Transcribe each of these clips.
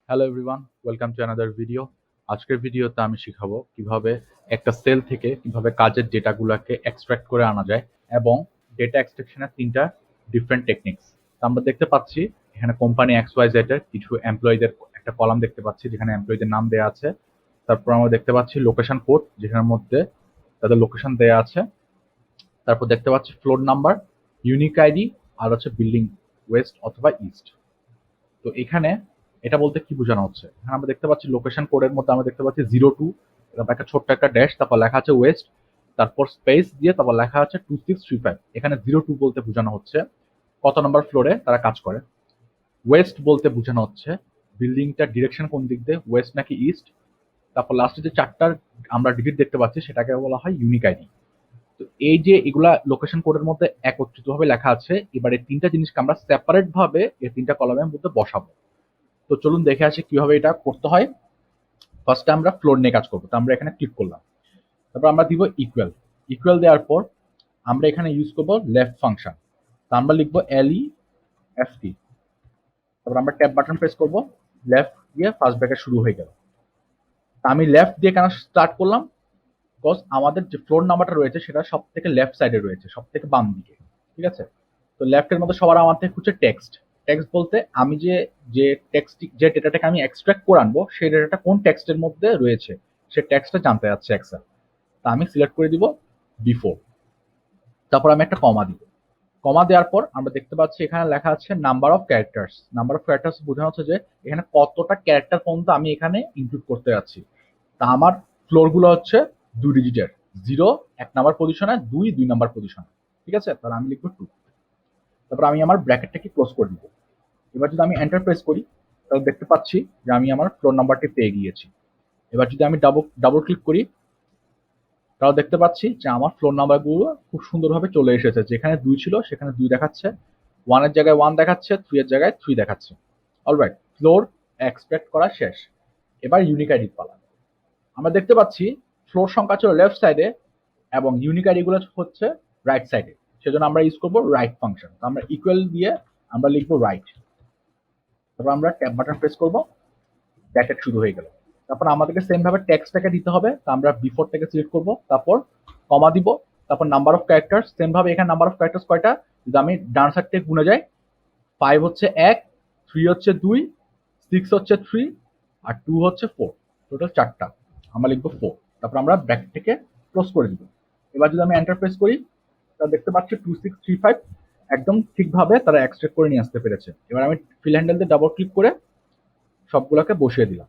Hello everyone, welcome to another video. আজকের ভিডিওতে আমি শিখাবো কিভাবে একটা সেল থেকে কিভাবে কাজের ডেটাগুলোকে এক্সট্রাক্ট করে আনা যায় এবং ডেটা এক্সট্রাকশনের তিনটা ডিফারেন্ট টেকনিক্স। আমরা দেখতে পাচ্ছি এখানে কোম্পানি XYZ এর কিছু এমপ্লয়ীদের একটা কলাম দেখতে পাচ্ছি যেখানে এমপ্লয়ীদের নাম দেওয়া আছে। তারপর আমরা দেখতে পাচ্ছি লোকেশন কোড যেখানের মধ্যে তাদের লোকেশন দেওয়া আছে। তারপর দেখতে পাচ্ছি ফ্লোর নাম্বার, ইউনিক আইডি আর হচ্ছে বিল্ডিং ওয়েস্ট অথবা ইস্ট। তো এখানে এটা বলতে কি বোঝানো হচ্ছে, এখানে আমরা দেখতে পাচ্ছি লোকেশন কোডের মধ্যে আমরা দেখতে পাচ্ছি 02, তারপর একটা ছোট্ট একটা ড্যাশ, তারপর লেখা আছে ওয়েস্ট, তারপর স্পেস দিয়ে তারপর লেখা আছে 2635। এখানে 02 বলতে বোঝানো হচ্ছে কত নম্বর ফ্লোরে তারা কাজ করে। ওয়েস্ট বলতে বোঝানো হচ্ছে বিল্ডিংটার ডিরেকশন কোন দিক দিয়ে, ওয়েস্ট নাকি ইস্ট। তারপর লাস্টে যে চারটার আমরা ডিজিট দেখতে পাচ্ছি সেটাকে বলা হয় ইউনিক আইডি। তো এই যে এগুলা লোকেশন কোডের মধ্যে একত্রিতভাবে লেখা আছে, এবার এই তিনটা জিনিসকে আমরা সেপারেট ভাবে এই তিনটা কলামের মধ্যে বসাবো। তো চলুন দেখে আসি কিভাবে এটা করতে হয়। ফার্স্টে আমরা ফ্লোর নিয়ে কাজ করবো, তো আমরা এখানে ক্লিক করলাম, তারপর আমরা দিব ইকুয়াল। ইকুয়াল দেওয়ার পর আমরা এখানে ইউজ করবো লেফট ফাংশন, তো আমরা লিখবো LEFT। তারপর আমরা ট্যাব বাটন প্রেস করবো, লেফট দিয়ে ফার্স্ট ব্র্যাকেট শুরু হয়ে গেল। আমি লেফট দিয়ে কেন স্টার্ট করলাম, বিকজ আমাদের যে ফ্লোর নাম্বারটা রয়েছে সেটা সব থেকে লেফট সাইডে রয়েছে, সব থেকে বাম দিকে। ঠিক আছে, তো লেফটের মধ্যে সবার আমার থেকে হচ্ছে টেক্সট। টেক্সট বলতে আমি যে যে টেক্সট যে ডেটাটাকে আমি এক্সট্রাক্ট করে আনবো সেই ডেটাটা কোন টেক্সটের মধ্যে রয়েছে সে টেক্সটটা জানতে যাচ্ছে এক্সেল। তা আমি সিলেক্ট করে দিব বিফোর, তারপর আমি একটা কমা দিব। কমা দেওয়ার পর আমরা দেখতে পাচ্ছি এখানে লেখা আছে number of characters. Number of characters বোঝানো হচ্ছে যে এখানে কতটা ক্যারেক্টার পর্যন্ত আমি এখানে ইনক্লুড করতে যাচ্ছি। তা আমার ফ্লোর গুলো হচ্ছে 2 ডিজিটের, 0 1 নাম্বার পজিশনে, 2 2 নাম্বার পজিশনে। ঠিক আছে, তাহলে আমি লিখবো 2। তারপর আমি আমার ব্র্যাকেটটাকে ক্লোজ করে দিব। এবার যদি আমি এন্টার প্রেস করি তাহলে দেখতে পাচ্ছি যে আমি আমার ফ্লোর নাম্বারটি পেয়ে গিয়েছি। এবার যদি আমি ডাবল ক্লিক করি তাহলে দেখতে পাচ্ছি যে আমার ফ্লোর নাম্বারগুলো খুব সুন্দরভাবে চলে এসেছে। যেখানে 2 ছিল সেখানে 2 দেখাচ্ছে, 1 এর জায়গায় 1 দেখাচ্ছে, 3 এর জায়গায় 3 দেখাচ্ছে। অলরাইট, ফ্লোর এক্সট্রাক্ট করা শেষ। এবার ইউনিক আইডি পালা। আমরা দেখতে পাচ্ছি ফ্লোর সংখ্যা ছিল লেফট সাইডে এবং ইউনিক আইডি গুলো হচ্ছে রাইট সাইডে, সেজন্য আমরা ইউজ করবো রাইট ফাংশন। আমরা ইকুয়াল দিয়ে আমরা লিখবো রাইট, তারপর আমরা ট্যাব বাটন প্রেস করবো, ব্র্যাকেট শুরু হয়ে গেল। তারপর আমাদেরকে সেম ভাবে টেক্সটটাকে দিতে হবে, তো আমরা বিফোর থেকে সিলেক্ট করবো, তারপর কমা দিব, তারপর নাম্বার অফ ক্যারেক্টার্স। সেম ভাবে এখানে নাম্বার অফ ক্যারেক্টার্স কয়টা, যদি আমি ডান সাইড থেকে গুনে যাই, 5 হচ্ছে 1, 3 হচ্ছে 2, 6 হচ্ছে 3 আর 2 হচ্ছে 4, টোটাল 4টা। আমরা লিখবো 4, তারপর আমরা ব্র্যাকেটটাকে ক্লোজ করে দিব। এবার যদি আমি এন্টার প্রেস করি তাহলে দেখতে পাচ্ছি 2635 একদম ঠিকভাবে তারা এক্সট্রাক্ট করে নিয়ে আসতে পেরেছে। এবার আমি ফিল হ্যান্ডেল দিয়ে ডাবল ক্লিক করে সবগুলোকে বসিয়ে দিলাম।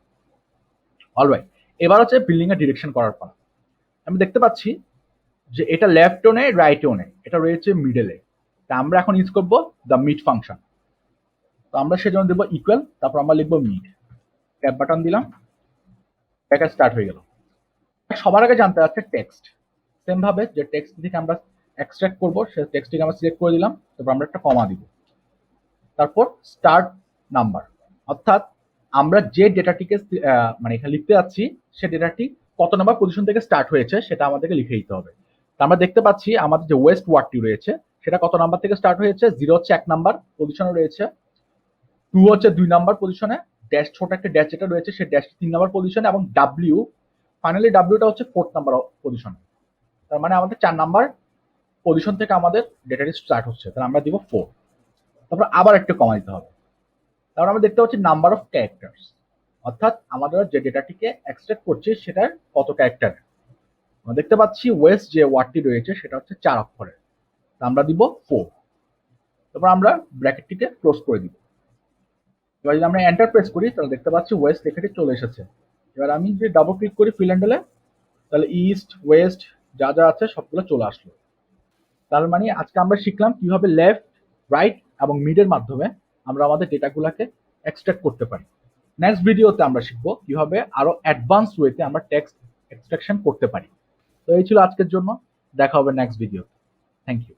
অলরাইট, এবার হচ্ছে বিল্ডিং এর ডিরেকশন করার পর আমি দেখতে পাচ্ছি যে এটা লেফটও নেই রাইটও নেই, এটা রয়েছে মিডলে। তা আমরা এখন ইউজ করবো দ্য মিড ফাংশন। তো আমরা সেজন্য দেবো ইকুয়াল, তারপর আমরা লিখবো মিড, ট্যাব বাটন দিলাম, এটা স্টার্ট হয়ে গেল। সবার আগে জানতে যাচ্ছে টেক্সট। সেম ভাবে যে টেক্সট থেকে আমরা এক্সট্রাক্ট করবো সেই টেক্সটটিকে আমরা সিলেক্ট করে দিলাম, তারপর আমরা একটা কমা দিব, তারপর স্টার্ট নাম্বার, অর্থাৎ আমরা যে ডেটাটিকে মানে এখানে লিখতে যাচ্ছি সে ডেটাটি কত নাম্বার পজিশন থেকে স্টার্ট হয়েছে সেটা আমাদেরকে লিখে দিতে হবে। তো আমরা দেখতে পাচ্ছি আমাদের যে ওয়েস্ট ওয়ার্ডটি রয়েছে সেটা কত নাম্বার থেকে স্টার্ট হয়েছে, 0 হচ্ছে 1 নাম্বার পজিশনে রয়েছে, 2 হচ্ছে 2 নাম্বার পজিশনে, ড্যাশ ছোট একটা ড্যাশ যেটা রয়েছে সেই ড্যাশ 3 নাম্বার পজিশনে এবং ডাব্লিউ ফাইনালি ডাব্লিউটা হচ্ছে 4th নাম্বার পজিশনে। তার মানে আমাদের 4 নাম্বার পজিশন থেকে আমাদের ডেটাটি স্টার্ট হচ্ছে, তাহলে আমরা দিব 4। তারপর আবার একটা কমা দিতে হবে, তারপর আমরা দেখতে পাচ্ছি নাম্বার অফ ক্যারেক্টার্স, অর্থাৎ আমাদের যে ডেটাটিকে এক্সট্রাক্ট করছে সেটার কত ক্যারেক্টার। আমরা দেখতে পাচ্ছি ওয়েস্ট যে ওয়ার্ডটি রয়েছে সেটা হচ্ছে 4 অক্ষরের, আমরা দিব 4। তারপর আমরা ব্র্যাকেটটিকে ক্লোজ করে দিব। এবার যদি আমরা এন্টার প্রেস করি তাহলে দেখতে পাচ্ছি ওয়েস্ট লেখাটি চলে এসেছে। এবার আমি যদি ডাবল ক্লিক করি ফিল হ্যান্ডেলে তাহলে ইস্ট ওয়েস্ট যা যা আছে সবগুলো চলে আসলো। তার মানে আজকে আমরা শিখলাম কিভাবে লেফট রাইট এবং মিডের মাধ্যমে আমরা আমাদের ডেটাগুলোকে এক্সট্রাক্ট করতে পারি। নেক্সট ভিডিওতে আমরা শিখবো কিভাবে আরো অ্যাডভান্স ওয়েতে আমরা টেক্সট এক্সট্রাকশন করতে পারি। তো এই ছিল আজকের জন্য, দেখা হবে নেক্সট ভিডিও। Thank you.